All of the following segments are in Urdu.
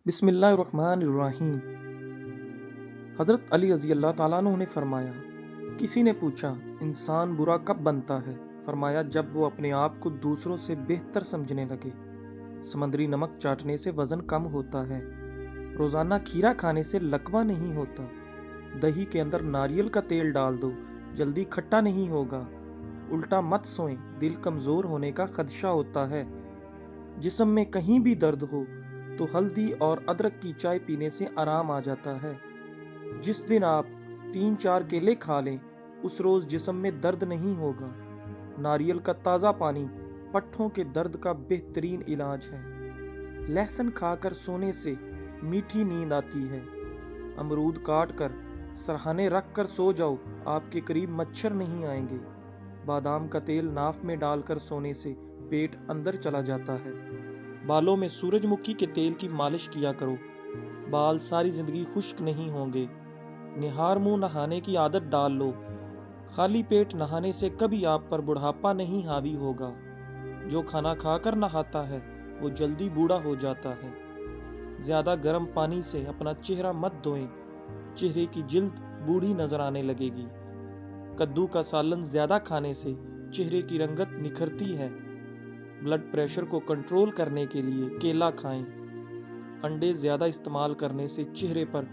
بسم اللہ الرحمن الرحیم۔ حضرت علی رضی اللہ تعالیٰ عنہ نے فرمایا، کسی نے پوچھا انسان برا کب بنتا ہے؟ فرمایا جب وہ اپنے آپ کو دوسروں سے بہتر سمجھنے لگے۔ سمندری نمک چاٹنے سے وزن کم ہوتا ہے، روزانہ کھیرا کھانے سے لکوہ نہیں ہوتا، دہی کے اندر ناریل کا تیل ڈال دو، جلدی کھٹا نہیں ہوگا، الٹا مت سوئیں، دل کمزور ہونے کا خدشہ ہوتا ہے، جسم میں کہیں بھی درد ہو تو ہلدی اور ادرک کی چائے پینے سے آرام آ جاتا ہے، جس دن آپ 3-4 کیلے کھا لیں اس روز جسم میں درد نہیں ہوگا، ناریل کا تازہ پانی پٹھوں کے درد کا بہترین علاج ہے، لہسن کھا کر سونے سے میٹھی نیند آتی ہے، امرود کاٹ کر سرہانے رکھ کر سو جاؤ، آپ کے قریب مچھر نہیں آئیں گے، بادام کا تیل ناف میں ڈال کر سونے سے پیٹ اندر چلا جاتا ہے، بالوں میں سورج مکھی کے تیل کی مالش کیا کرو، بال ساری زندگی خشک نہیں ہوں گے، نہار منہ نہانے کی عادت ڈال لو، خالی پیٹ نہانے سے کبھی آپ پر بڑھاپا نہیں حاوی ہوگا، جو کھانا کھا کر نہاتا ہے وہ جلدی بوڑھا ہو جاتا ہے، زیادہ گرم پانی سے اپنا چہرہ مت دھوئیں، چہرے کی جلد بوڑھی نظر آنے لگے گی، کدو کا سالن زیادہ کھانے سے چہرے کی رنگت نکھرتی ہے، بلڈ پریشر کو کنٹرول کرنے کے لیے کیلا کھائیں، انڈے زیادہ استعمال کرنے سے چہرے پر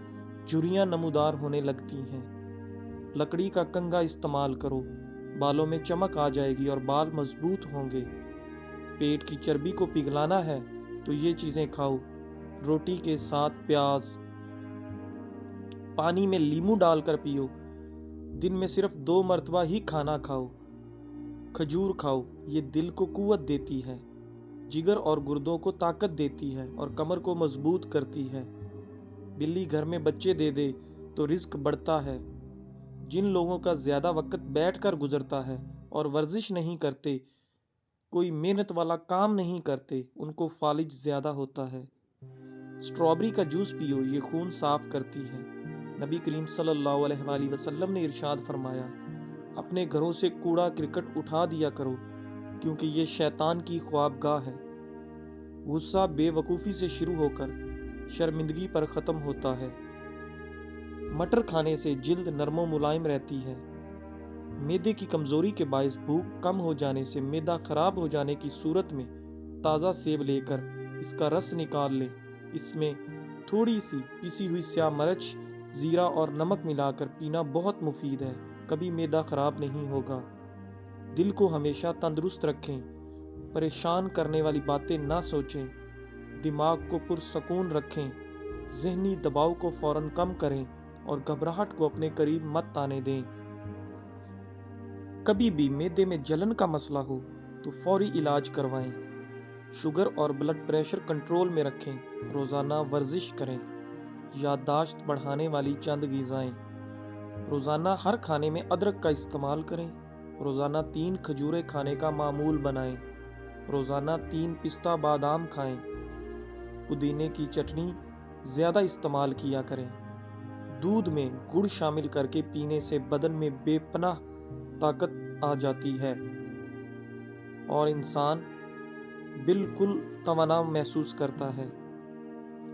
جھریاں نمودار ہونے لگتی ہیں، لکڑی کا کنگھا استعمال کرو، بالوں میں چمک آ جائے گی اور بال مضبوط ہوں گے، پیٹ کی چربی کو پگھلانا ہے تو یہ چیزیں کھاؤ، روٹی کے ساتھ پیاز، پانی میں لیمو ڈال کر پیو، دن میں صرف 2 مرتبہ ہی کھانا کھاؤ، کھجور کھاؤ، یہ دل کو قوت دیتی ہے، جگر اور گردوں کو طاقت دیتی ہے اور کمر کو مضبوط کرتی ہے، بلی گھر میں بچے دے دے تو رزق بڑھتا ہے، جن لوگوں کا زیادہ وقت بیٹھ کر گزرتا ہے اور ورزش نہیں کرتے، کوئی محنت والا کام نہیں کرتے، ان کو فالج زیادہ ہوتا ہے، اسٹرابری کا جوس پیو، یہ خون صاف کرتی ہے، نبی کریم صلی اللہ علیہ وآلہ وسلم نے ارشاد فرمایا، اپنے گھروں سے کوڑا کرکٹ اٹھا دیا کرو کیونکہ یہ شیطان کی خوابگاہ ہے، غصہ بے وقوفی سے شروع ہو کر شرمندگی پر ختم ہوتا ہے، مٹر کھانے سے جلد نرم و ملائم رہتی ہے، معدے کی کمزوری کے باعث بھوک کم ہو جانے سے معدہ خراب ہو جانے کی صورت میں تازہ سیب لے کر اس کا رس نکال لیں، اس میں تھوڑی سی پیسی ہوئی سیاہ مرچ، زیرہ اور نمک ملا کر پینا بہت مفید ہے، کبھی معدہ خراب نہیں ہوگا، دل کو ہمیشہ تندرست رکھیں، پریشان کرنے والی باتیں نہ سوچیں، دماغ کو پرسکون رکھیں، ذہنی دباؤ کو فوراً کم کریں اور گھبراہٹ کو اپنے قریب مت آنے دیں، کبھی بھی معدے میں جلن کا مسئلہ ہو تو فوری علاج کروائیں، شوگر اور بلڈ پریشر کنٹرول میں رکھیں، روزانہ ورزش کریں، یادداشت بڑھانے والی چند غذائیں، روزانہ ہر کھانے میں ادرک کا استعمال کریں، روزانہ 3 کھجوریں کھانے کا معمول بنائیں، روزانہ 3 پستہ بادام کھائیں، پودینے کی چٹنی زیادہ استعمال کیا کریں، دودھ میں گڑ شامل کر کے پینے سے بدن میں بے پناہ طاقت آ جاتی ہے اور انسان بالکل توانا محسوس کرتا ہے،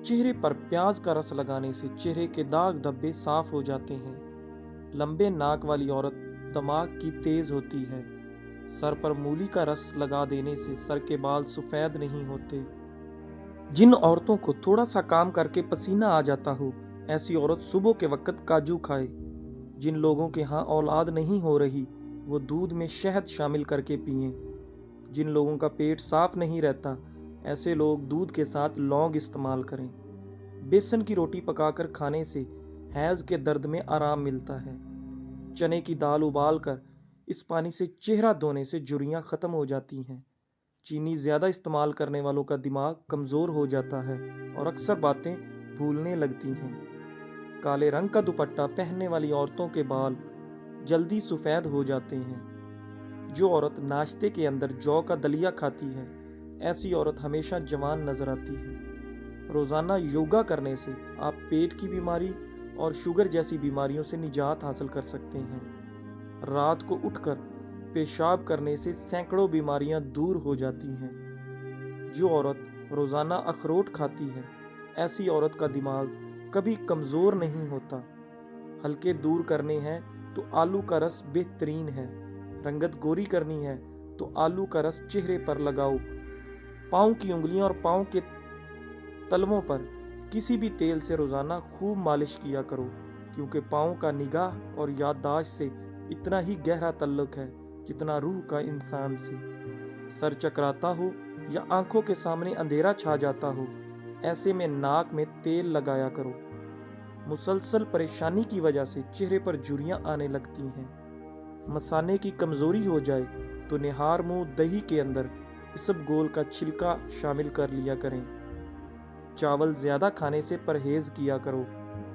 چہرے پر پیاز کا رس لگانے سے چہرے کے داغ دھبے صاف ہو جاتے ہیں، لمبے ناک والی عورت دماغ کی تیز ہوتی ہے، سر پر مولی کا رس لگا دینے سے سر کے بال سفید نہیں ہوتے، جن عورتوں کو تھوڑا سا کام کر کے پسینہ آ جاتا ہو ایسی عورت صبح کے وقت کاجو کھائے، جن لوگوں کے ہاں اولاد نہیں ہو رہی وہ دودھ میں شہد شامل کر کے پئیں، جن لوگوں کا پیٹ صاف نہیں رہتا ایسے لوگ دودھ کے ساتھ لونگ استعمال کریں، بیسن کی روٹی پکا کر کھانے سے حیض کے درد میں آرام ملتا ہے، چنے کی دال ابال کر اس پانی سے چہرہ دھونے سے جھریاں ختم ہو جاتی ہیں، چینی زیادہ استعمال کرنے والوں کا دماغ کمزور ہو جاتا ہے اور اکثر باتیں بھولنے لگتی ہیں، کالے رنگ کا دوپٹہ پہننے والی عورتوں کے بال جلدی سفید ہو جاتے ہیں، جو عورت ناشتے کے اندر جو کا دلیا کھاتی ہے ایسی عورت ہمیشہ جوان نظر آتی ہے، روزانہ یوگا کرنے سے آپ پیٹ کی بیماری اور شوگر جیسی بیماریوں سے نجات حاصل کر سکتے ہیں، رات کو اٹھ کر پیشاب کرنے سے سینکڑوں بیماریاں دور ہو جاتی ہیں، جو عورت روزانہ اخروٹ کھاتی ہے ایسی عورت کا دماغ کبھی کمزور نہیں ہوتا۔ ہلکے دور کرنے ہیں تو آلو کا رس بہترین ہے۔ رنگت گوری کرنی ہے تو آلو کا رس چہرے پر لگاؤ۔ پاؤں کی انگلیاں اور پاؤں کے تلووں پر کسی بھی تیل سے روزانہ خوب مالش کیا کرو، کیونکہ پاؤں کا نگاہ اور یادداشت سے اتنا ہی گہرا تعلق ہے جتنا روح کا انسان سے۔ سر چکراتا ہو یا آنکھوں کے سامنے اندھیرا چھا جاتا ہو، ایسے میں ناک میں تیل لگایا کرو۔ مسلسل پریشانی کی وجہ سے چہرے پر جھریاں آنے لگتی ہیں۔ مثانے کی کمزوری ہو جائے تو نہار منہ دہی کے اندر اسبگول کا چھلکا شامل کر لیا کریں۔ چاول زیادہ کھانے سے پرہیز کیا کرو،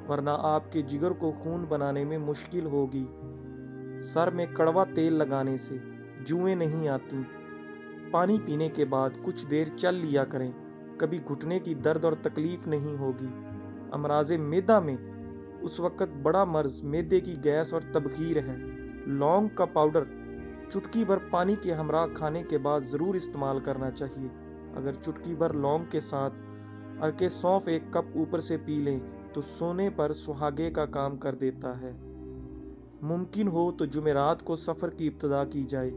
ورنہ آپ کے جگر کو خون بنانے میں مشکل ہوگی۔ سر میں کڑوا تیل لگانے سے جوئیں نہیں آتی۔ پانی پینے کے بعد کچھ دیر چل لیا کریں، کبھی گھٹنے کی درد اور تکلیف نہیں ہوگی۔ امراض معدہ میں اس وقت بڑا مرض معدے کی گیس اور تبخیر ہے۔ لونگ کا پاؤڈر چٹکی بھر پانی کے ہمراہ کھانے کے بعد ضرور استعمال کرنا چاہیے۔ اگر چٹکی بھر لونگ کے ساتھ ارکے سونف 1 کپ اوپر سے پی لیں تو سونے پر سہاگے کا کام کر دیتا ہے۔ ممکن ہو تو جمعرات کو سفر کی ابتدا کی جائے۔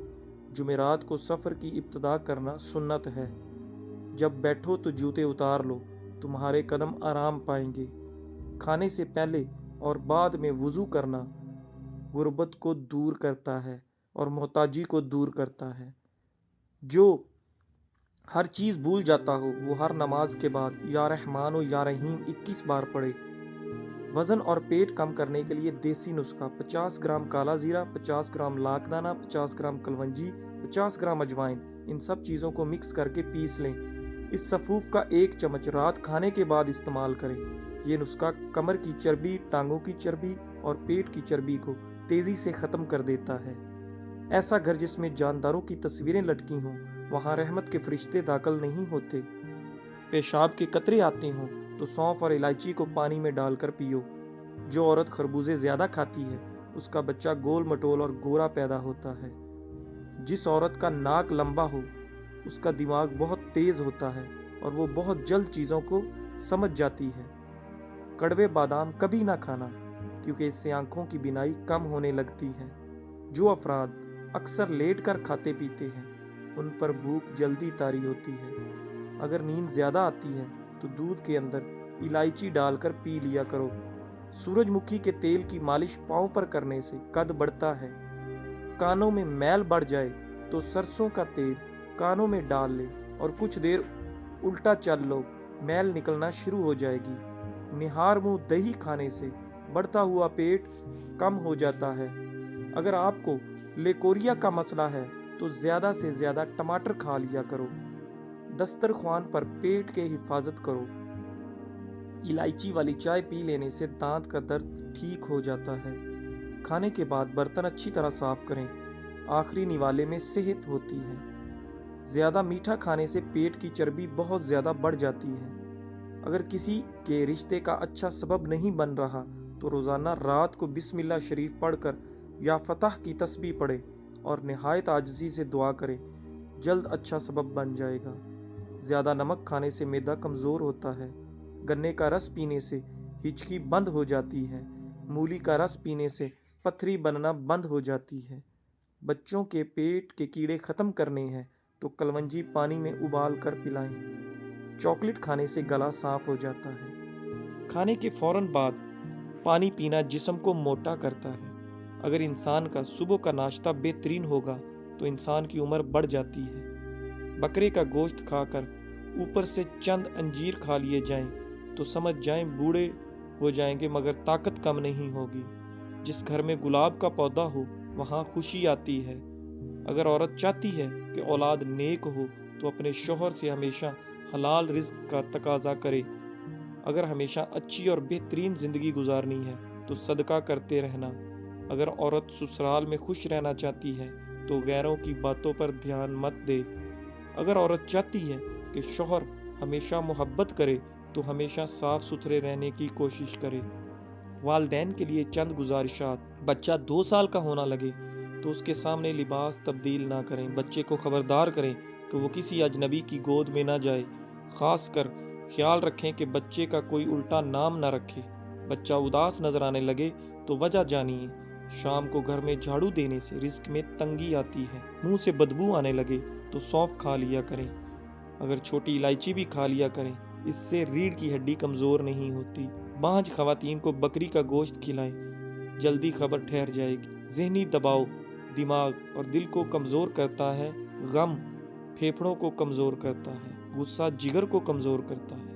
جمعرات کو سفر کی ابتدا کرنا سنت ہے۔ جب بیٹھو تو جوتے اتار لو، تمہارے قدم آرام پائیں گے۔ کھانے سے پہلے اور بعد میں وضو کرنا غربت کو دور کرتا ہے اور محتاجی کو دور کرتا ہے۔ جو ہر چیز بھول جاتا ہو وہ ہر نماز کے بعد یا رحمان و یا رحیم 21 بار پڑھے۔ وزن اور پیٹ کم کرنے کے لیے دیسی نسخہ: 50 گرام کالا زیرہ، 50 گرام لاکھ دانہ، 50 گرام کلونجی، 50 گرام اجوائن، ان سب چیزوں کو مکس کر کے پیس لیں۔ اس سفوف کا 1 چمچ رات کھانے کے بعد استعمال کریں۔ یہ نسخہ کمر کی چربی، ٹانگوں کی چربی اور پیٹ کی چربی کو تیزی سے ختم کر دیتا ہے۔ ایسا گھر جس میں جانداروں کی تصویریں لٹکی ہوں، وہاں رحمت کے فرشتے داخل نہیں ہوتے۔ پیشاب کے قطرے آتے ہوں تو سونف اور الائچی کو پانی میں ڈال کر پیو۔ جو عورت خربوزے زیادہ کھاتی ہے اس کا بچہ گول مٹول اور گورا پیدا ہوتا ہے۔ جس عورت کا ناک لمبا ہو اس کا دماغ بہت تیز ہوتا ہے اور وہ بہت جلد چیزوں کو سمجھ جاتی ہے۔ کڑوے بادام کبھی نہ کھانا، کیونکہ اس سے آنکھوں کی بینائی کم ہونے لگتی ہے۔ جو افراد اکثر لیٹ کر کھاتے پیتے ہیں ان پر بھوک جلدی طاری ہوتی ہے۔ اگر نیند زیادہ آتی ہے تو دودھ کے اندر الائچی ڈال کر پی لیا کرو۔ سورج مکھی کے تیل کی مالش پاؤں پر کرنے سے قد بڑھتا ہے۔ کانوں میں میل بڑھ جائے تو سرسوں کا تیل کانوں میں ڈال لے اور کچھ دیر الٹا چل لو، میل نکلنا شروع ہو جائے گی۔ نہار منہ دہی کھانے سے بڑھتا ہوا پیٹ کم ہو جاتا ہے۔ اگر آپ کو لیکوریا کا مسئلہ ہے تو زیادہ سے زیادہ ٹماٹر کھا لیا کرو۔ دسترخوان پر پیٹ کے حفاظت کرو۔ الائچی والی چائے پی لینے سے دانت کا درد ٹھیک ہو جاتا ہے۔ کھانے کے بعد برتن اچھی طرح صاف کریں، آخری نوالے میں صحت ہوتی ہے۔ زیادہ میٹھا کھانے سے پیٹ کی چربی بہت زیادہ بڑھ جاتی ہے۔ اگر کسی کے رشتے کا اچھا سبب نہیں بن رہا تو روزانہ رات کو بسم اللہ شریف پڑھ کر یا فتح کی تسبیح پڑھے اور نہایت عاجزی سے دعا کرے، جلد اچھا سبب بن جائے گا۔ زیادہ نمک کھانے سے معدہ کمزور ہوتا ہے۔ گنے کا رس پینے سے ہچکی بند ہو جاتی ہے۔ مولی کا رس پینے سے پتھری بننا بند ہو جاتی ہے۔ بچوں کے پیٹ کے کیڑے ختم کرنے ہیں تو کلونجی پانی میں ابال کر پلائیں۔ چاکلیٹ کھانے سے گلا صاف ہو جاتا ہے۔ کھانے کے فوراً بعد پانی پینا جسم کو موٹا کرتا ہے۔ اگر انسان کا صبح کا ناشتہ بہترین ہوگا تو انسان کی عمر بڑھ جاتی ہے۔ بکرے کا گوشت کھا کر اوپر سے چند انجیر کھا لیے جائیں تو سمجھ جائیں بوڑھے ہو جائیں گے مگر طاقت کم نہیں ہوگی۔ جس گھر میں گلاب کا پودا ہو وہاں خوشی آتی ہے۔ اگر عورت چاہتی ہے کہ اولاد نیک ہو تو اپنے شوہر سے ہمیشہ حلال رزق کا تقاضا کرے۔ اگر ہمیشہ اچھی اور بہترین زندگی گزارنی ہے تو صدقہ کرتے رہنا۔ اگر عورت سسرال میں خوش رہنا چاہتی ہے تو غیروں کی باتوں پر دھیان مت دے۔ اگر عورت چاہتی ہے کہ شوہر ہمیشہ محبت کرے تو ہمیشہ صاف ستھرے رہنے کی کوشش کرے۔ والدین کے لیے چند گزارشات: بچہ 2 سال کا ہونا لگے تو اس کے سامنے لباس تبدیل نہ کریں۔ بچے کو خبردار کریں کہ وہ کسی اجنبی کی گود میں نہ جائے، خاص کر خیال رکھیں کہ بچے کا کوئی الٹا نام نہ رکھے۔ بچہ اداس نظر آنے لگے تو وجہ جانیے۔ شام کو گھر میں جھاڑو دینے سے رزق میں تنگی آتی ہے۔ منہ سے بدبو آنے لگے تو سونف کھا لیا کریں۔ اگر چھوٹی الائچی بھی کھا لیا کریں، اس سے ریڑھ کی ہڈی کمزور نہیں ہوتی۔ بانجھ خواتین کو بکری کا گوشت کھلائیں، جلدی خبر ٹھہر جائے گی۔ ذہنی دباؤ دماغ اور دل کو کمزور کرتا ہے، غم پھیپھڑوں کو کمزور کرتا ہے، غصہ جگر کو کمزور کرتا ہے۔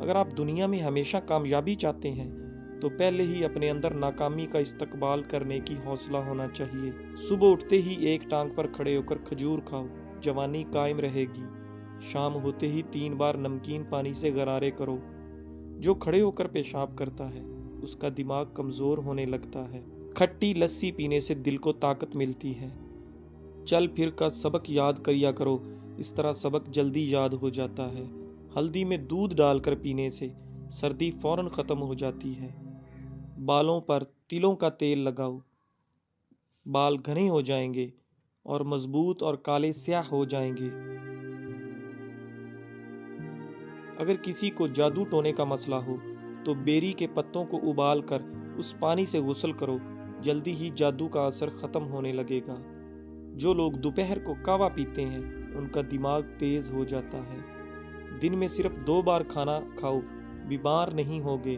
اگر آپ دنیا میں ہمیشہ کامیابی چاہتے ہیں تو پہلے ہی اپنے اندر ناکامی کا استقبال کرنے کی حوصلہ ہونا چاہیے۔ صبح اٹھتے ہی ایک ٹانگ پر کھڑے ہو کر کھجور کھاؤ، جوانی قائم رہے گی۔ شام ہوتے ہی 3 بار نمکین پانی سے غرارے کرو۔ جو کھڑے ہو کر پیشاب کرتا ہے اس کا دماغ کمزور ہونے لگتا ہے۔ کھٹی لسی پینے سے دل کو طاقت ملتی ہے۔ چل پھر کر سبق یاد کریا کرو، اس طرح سبق جلدی یاد ہو جاتا ہے۔ ہلدی میں دودھ ڈال کر پینے سے سردی فوراً ختم ہو جاتی ہے۔ بالوں پر تلوں کا تیل لگاؤ، بال گھنے ہو جائیں گے اور مضبوط اور کالے سیاہ ہو جائیں گے۔ اگر کسی کو جادو ٹونے کا مسئلہ ہو تو بیری کے پتوں کو ابال کر اس پانی سے غسل کرو، جلدی ہی جادو کا اثر ختم ہونے لگے گا۔ جو لوگ دوپہر کو کہوہ پیتے ہیں ان کا دماغ تیز ہو جاتا ہے۔ دن میں صرف 2 بار کھانا کھاؤ، بیمار نہیں ہوگے۔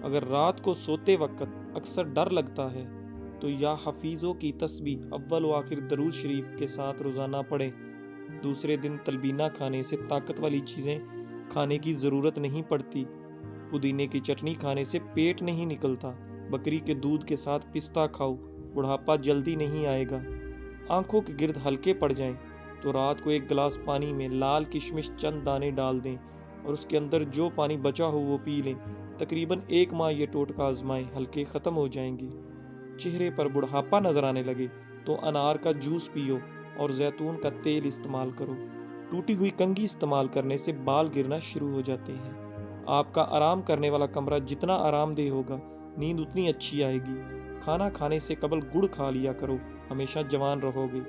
اگر رات کو سوتے وقت اکثر ڈر لگتا ہے تو یا حفیظوں کی تسبیح اول و آخر درود شریف کے ساتھ روزانہ پڑھیں۔ دوسرے دن تلبینہ کھانے سے طاقت والی چیزیں کھانے کی ضرورت نہیں پڑتی۔ پودینے کی چٹنی کھانے سے پیٹ نہیں نکلتا۔ بکری کے دودھ کے ساتھ پستہ کھاؤ، بڑھاپا جلدی نہیں آئے گا۔ آنکھوں کے گرد ہلکے پڑ جائیں تو رات کو 1 گلاس پانی میں لال کشمش چند دانے ڈال دیں اور اس کے اندر جو پانی بچا ہو وہ پی لیں۔ تقریباً 1 ماہ یہ ٹوٹکا آزمائیں، ہلکے ختم ہو جائیں گے۔ چہرے پر بڑھاپا نظر آنے لگے تو انار کا جوس پیو اور زیتون کا تیل استعمال کرو۔ ٹوٹی ہوئی کنگھی استعمال کرنے سے بال گرنا شروع ہو جاتے ہیں۔ آپ کا آرام کرنے والا کمرہ جتنا آرام دہ ہوگا، نیند اتنی اچھی آئے گی۔ کھانا کھانے سے قبل گڑ کھا لیا کرو، ہمیشہ جوان رہو گے۔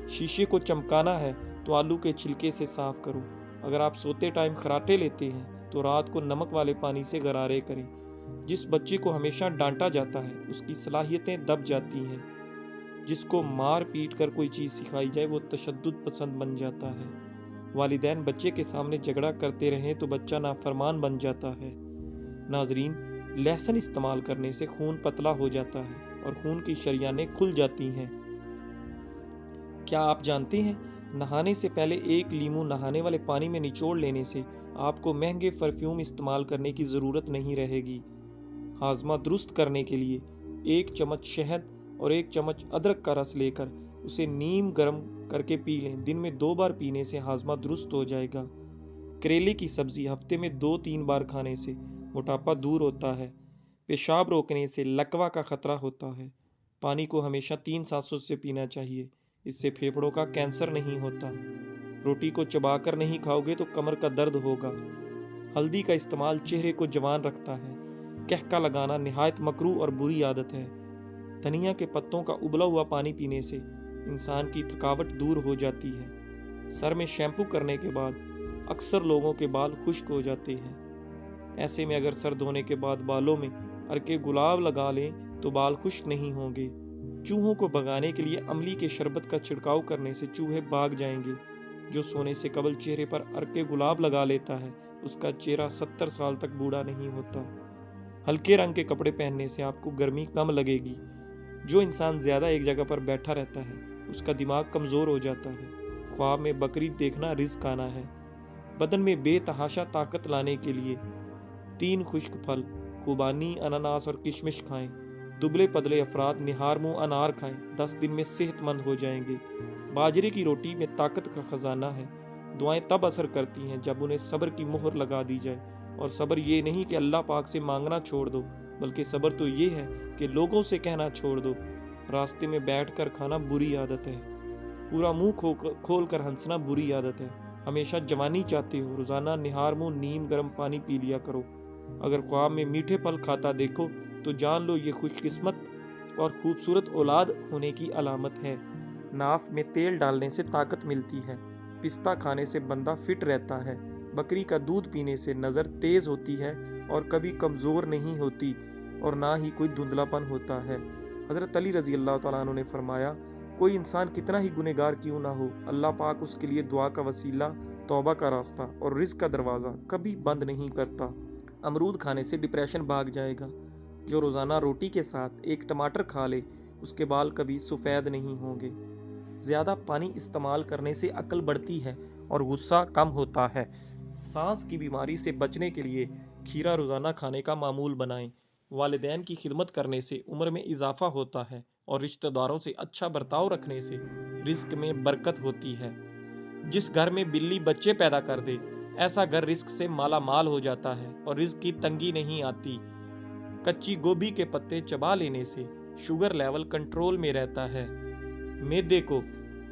شیشے کو چمکانا ہے تو آلو کے چھلکے سے صاف کرو۔ اگر آپ سوتے ٹائم خراٹے لیتے ہیں تو رات کو نمک والے پانی سے غرارے کریں۔ جس بچے کو ہمیشہ ڈانٹا جاتا ہے اس کی صلاحیتیں دب جاتی ہیں۔ جس کو مار پیٹ کر کوئی چیز سکھائی جائے وہ تشدد پسند بن جاتا ہے۔ والدین بچے کے سامنے جھگڑا کرتے رہیں تو بچہ نافرمان بن جاتا ہے۔ ناظرین، لہسن استعمال کرنے سے خون پتلا ہو جاتا ہے اور خون کی شریانیں کھل جاتی ہیں۔ کیا آپ جانتے ہیں نہانے سے پہلے 1 لیموں نہانے والے پانی میں نچوڑ لینے سے آپ کو مہنگے پرفیوم استعمال کرنے کی ضرورت نہیں رہے گی۔ ہاضمہ درست کرنے کے لیے 1 چمچ شہد اور 1 چمچ ادرک کا رس لے کر اسے نیم گرم کر کے پی لیں۔ دن میں 2 بار پینے سے ہاضمہ درست ہو جائے گا۔ کریلے کی سبزی ہفتے میں 2-3 بار کھانے سے موٹاپا دور ہوتا ہے۔ پیشاب روکنے سے لکوہ کا خطرہ ہوتا ہے۔ پانی کو ہمیشہ 3 سانسوں سے پینا چاہیے، اس سے پھیپھڑوں کا کینسر نہیں ہوتا۔ روٹی کو چبا کر نہیں کھاؤ گے تو کمر کا درد ہوگا۔ ہلدی کا استعمال چہرے کو جوان رکھتا ہے۔ کہکا لگانا نہایت مکروہ اور بری عادت ہے۔ دھنیا کے پتوں کا ابلا ہوا پانی پینے سے انسان کی تھکاوٹ دور ہو جاتی ہے۔ سر میں شیمپو کرنے کے بعد اکثر لوگوں کے بال خشک ہو جاتے ہیں۔ ایسے میں اگر سر دھونے کے بعد بالوں میں عرق گلاب لگا لیں تو بال خشک نہیں ہوں گے۔ چوہوں کو بھگانے کے لیے املی کے شربت کا چھڑکاؤ کرنے سے چوہے بھاگ جائیں گے۔ جو سونے سے قبل چہرے پر عرق گلاب لگا لیتا ہے اس کا چہرہ 70 سال تک بوڑھا نہیں ہوتا۔ ہلکے رنگ کے کپڑے پہننے سے آپ کو گرمی کم لگے گی۔ جو انسان زیادہ ایک جگہ پر بیٹھا رہتا ہے اس کا دماغ کمزور ہو جاتا ہے۔ خواب میں بکری دیکھنا رزق آنا ہے۔ بدن میں بے تحاشا طاقت لانے کے لیے 3 خشک پھل خوبانی، اناناس اور کشمش کھائیں۔ دبلے پتلے افراد نہار منہ انار کھائیں، 10 دن میں صحت مند ہو جائیں گے۔ باجرے کی روٹی میں طاقت کا خزانہ ہے۔ دعائیں تب اثر کرتی ہیں جب انہیں صبر کی مہر لگا دی جائے، اور صبر یہ نہیں کہ اللہ پاک سے مانگنا چھوڑ دو، بلکہ صبر تو یہ ہے کہ لوگوں سے کہنا چھوڑ دو۔ راستے میں بیٹھ کر کھانا بری عادت ہے۔ پورا منہ کھول کر ہنسنا بری عادت ہے۔ ہمیشہ جوانی چاہتے ہو، روزانہ نہار منہ نیم گرم پانی پی لیا کرو۔ اگر خواب میں میٹھے پھل کھاتا دیکھو تو جان لو یہ خوش قسمت اور خوبصورت اولاد ہونے کی علامت ہے۔ ناف میں تیل ڈالنے سے طاقت ملتی ہے۔ پستہ کھانے سے بندہ فٹ رہتا ہے۔ بکری کا دودھ پینے سے نظر تیز ہوتی ہے اور کبھی کمزور نہیں ہوتی اور نہ ہی کوئی دھندلا پن ہوتا ہے۔ حضرت علی رضی اللہ تعالیٰ عنہ نے فرمایا، کوئی انسان کتنا ہی گنہگار کیوں نہ ہو، اللہ پاک اس کے لیے دعا کا وسیلہ، توبہ کا راستہ اور رزق کا دروازہ کبھی بند نہیں کرتا۔ امرود کھانے سے ڈپریشن بھاگ جائے گا۔ جو روزانہ روٹی کے ساتھ ایک ٹماٹر کھا لے، اس کے بال کبھی سفید نہیں ہوں گے۔ زیادہ پانی استعمال کرنے سے عقل بڑھتی ہے اور غصہ کم ہوتا ہے۔ سانس کی بیماری سے بچنے کے لیے کھیرا روزانہ کھانے کا معمول بنائیں۔ والدین کی خدمت کرنے سے عمر میں اضافہ ہوتا ہے اور رشتہ داروں سے اچھا برتاؤ رکھنے سے رزق میں برکت ہوتی ہے۔ جس گھر میں بلی بچے پیدا کر دے، ایسا گھر رزق سے مالا مال ہو جاتا ہے اور رزق کی تنگی نہیں آتی۔ کچی گوبھی کے پتے چبا لینے سے شوگر لیول کنٹرول میں رہتا ہے۔ معدے کو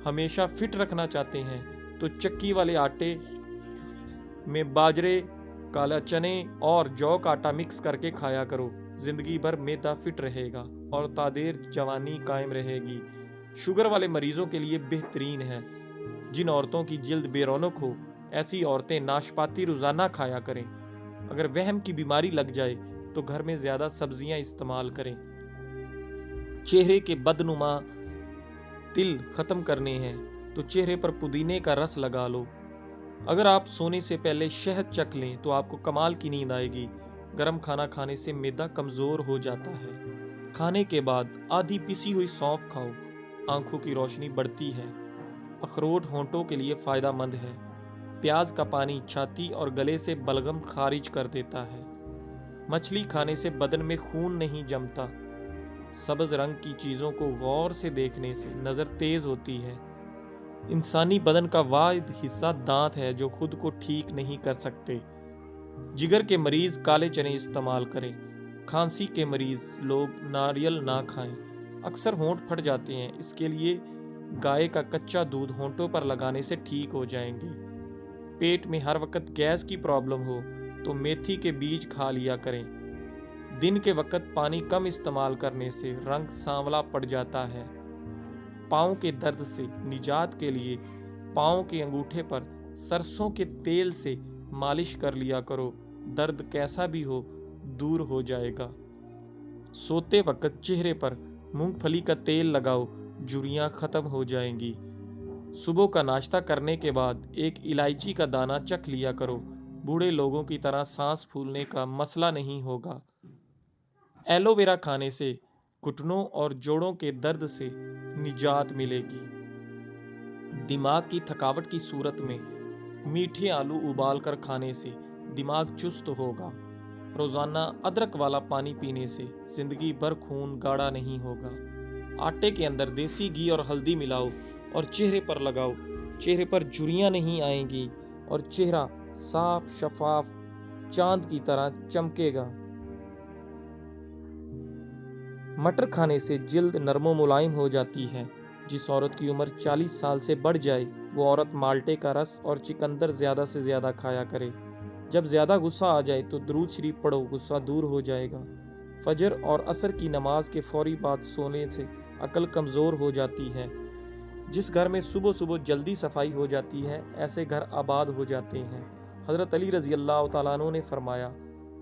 ہمیشہ فٹ رکھنا چاہتے ہیں تو چکی والے آٹے میں باجرے، کالا چنے اور جو کا آٹا مکس کر کے کھایا کرو۔ زندگی بھر معدہ فٹ رہے گا اور تادیر جوانی قائم رہے گی۔ شوگر والے مریضوں کے لیے بہترین ہے۔ جن عورتوں کی جلد بے رونق ہو، ایسی عورتیں ناشپاتی روزانہ کھایا کریں۔ اگر وہم کی بیماری لگ جائے تو گھر میں زیادہ سبزیاں استعمال کریں۔ چہرے کے بدنما تل ختم کرنے ہیں تو چہرے پر پودینے کا رس لگا لو۔ اگر آپ سونے سے پہلے شہد چکھ لیں تو آپ کو کمال کی نیند آئے گی۔ گرم کھانا کھانے سے معدہ کمزور ہو جاتا ہے۔ کھانے کے بعد آدھی پسی ہوئی سونف کھاؤ، آنکھوں کی روشنی بڑھتی ہے۔ اخروٹ ہونٹوں کے لیے فائدہ مند ہے۔ پیاز کا پانی چھاتی اور گلے سے بلغم خارج کر دیتا ہے۔ مچھلی کھانے سے بدن میں خون نہیں جمتا۔ سبز رنگ کی چیزوں کو غور سے دیکھنے سے نظر تیز ہوتی ہے۔ انسانی بدن کا واحد حصہ دانت ہے جو خود کو ٹھیک نہیں کر سکتے۔ جگر کے مریض کالے چنے استعمال کریں۔ کھانسی کے مریض لوگ ناریل نہ کھائیں، اکثر ہونٹ پھٹ جاتے ہیں، اس کے لیے گائے کا کچا دودھ ہونٹوں پر لگانے سے ٹھیک ہو جائیں گے۔ پیٹ میں ہر وقت گیس کی پرابلم ہو تو میتھی کے بیج کھا لیا کریں۔ دن کے وقت پانی کم استعمال کرنے سے رنگ سانولا پڑ جاتا ہے۔ پاؤں کے درد سے نجات کے لیے پاؤں کے انگوٹھے پر سرسوں کے تیل سے مالش کر لیا کرو، درد کیسا بھی ہو دور ہو جائے گا۔ سوتے وقت چہرے پر مونگ پھلی کا تیل لگاؤ، جھریاں ختم ہو جائیں گی۔ صبح کا ناشتہ کرنے کے بعد ایک الائچی کا دانہ چکھ لیا کرو، بوڑھے لوگوں کی طرح سانس پھولنے کا مسئلہ نہیں ہوگا۔ ایلو ویرا کھانے سے گھٹنوں اور جوڑوں کے درد سے نجات ملے گی۔ دماغ کی تھکاوٹ کی صورت میں میٹھے آلو ابال کر کھانے سے دماغ چست ہوگا۔ روزانہ ادرک والا پانی پینے سے زندگی بھر خون گاڑھا نہیں ہوگا۔ آٹے کے اندر دیسی گھی اور ہلدی ملاؤ اور چہرے پر لگاؤ، چہرے پر جھریاں نہیں آئیں گی اور چہرہ صاف شفاف چاند کی طرح چمکے گا۔ مٹر کھانے سے جلد نرم و ملائم ہو جاتی ہے۔ جس عورت کی عمر 40 سال سے بڑھ جائے وہ عورت مالٹے کا رس اور چقندر زیادہ سے زیادہ کھایا کرے۔ جب زیادہ غصہ آ جائے تو درود شریف پڑھو، غصہ دور ہو جائے گا۔ فجر اور عصر کی نماز کے فوری بعد سونے سے عقل کمزور ہو جاتی ہے۔ جس گھر میں صبح صبح جلدی صفائی ہو جاتی ہے، ایسے گھر آباد ہو جاتے ہیں۔ حضرت علی رضی اللہ تعالیٰ عنہ نے فرمایا،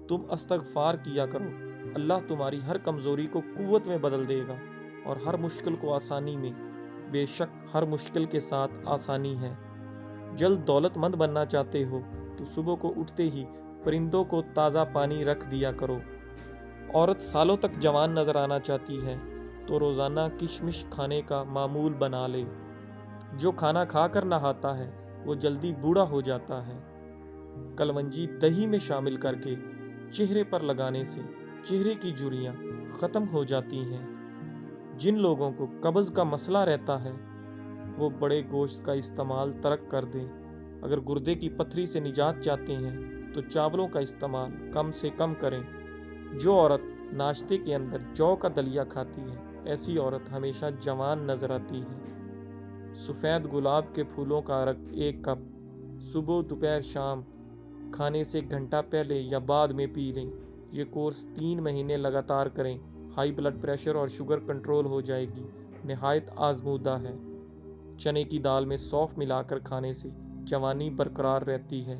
تم استغفار کیا کرو، اللہ تمہاری ہر کمزوری کو قوت میں بدل دے گا اور ہر مشکل کو آسانی میں۔ بے شک ہر مشکل کے ساتھ آسانی ہے۔ جلد دولت مند بننا چاہتے ہو تو صبح کو اٹھتے ہی پرندوں کو تازہ پانی رکھ دیا کرو۔ عورت سالوں تک جوان نظر آنا چاہتی ہے تو روزانہ کشمش کھانے کا معمول بنا لے۔ جو کھانا کھا کر نہاتا ہے وہ جلدی بوڑھا ہو جاتا ہے۔ کلونجی دہی میں شامل کر کے چہرے پر لگانے سے چہرے کی جھریاں ختم ہو جاتی ہیں۔ جن لوگوں کو قبض کا مسئلہ رہتا ہے وہ بڑے گوشت کا استعمال ترک کر دیں۔ اگر گردے کی پتھری سے نجات چاہتے ہیں تو چاولوں کا استعمال کم سے کم کریں۔ جو عورت ناشتے کے اندر جو کا دلیا کھاتی ہے، ایسی عورت ہمیشہ جوان نظر آتی ہے۔ سفید گلاب کے پھولوں کا عرق 1 کپ صبح دوپہر شام کھانے سے گھنٹہ پہلے یا بعد میں پی لیں۔ یہ کورس 3 مہینے لگاتار کریں، ہائی بلڈ پریشر اور شوگر کنٹرول ہو جائے گی۔ نہایت آزمودہ ہے۔ چنے کی دال میں سونف ملا کر کھانے سے جوانی برقرار رہتی ہے۔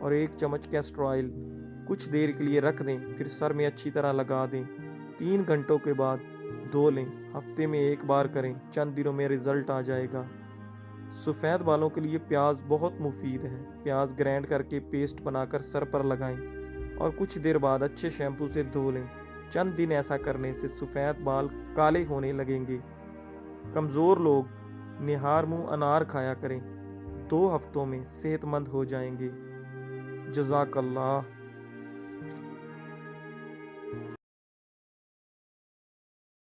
اور 1 چمچ کیسٹر آئل کچھ دیر کے لیے رکھ دیں، پھر سر میں اچھی طرح لگا دیں۔ 3 گھنٹوں کے بعد دھو لیں، ہفتے میں 1 بار کریں، چند دنوں میں رزلٹ آ جائے گا۔ سفید بالوں کے لیے پیاز بہت مفید ہے۔ پیاز گرائنڈ کر کے پیسٹ بنا کر سر پر لگائیں اور کچھ دیر بعد اچھے شیمپو سے دھو لیں۔ چند دن ایسا کرنے سے سفید بال کالے ہونے لگیں گے۔ کمزور لوگ نہار منہ انار کھایا کریں، 2 ہفتوں میں صحت مند ہو جائیں گے۔ جزاک اللہ۔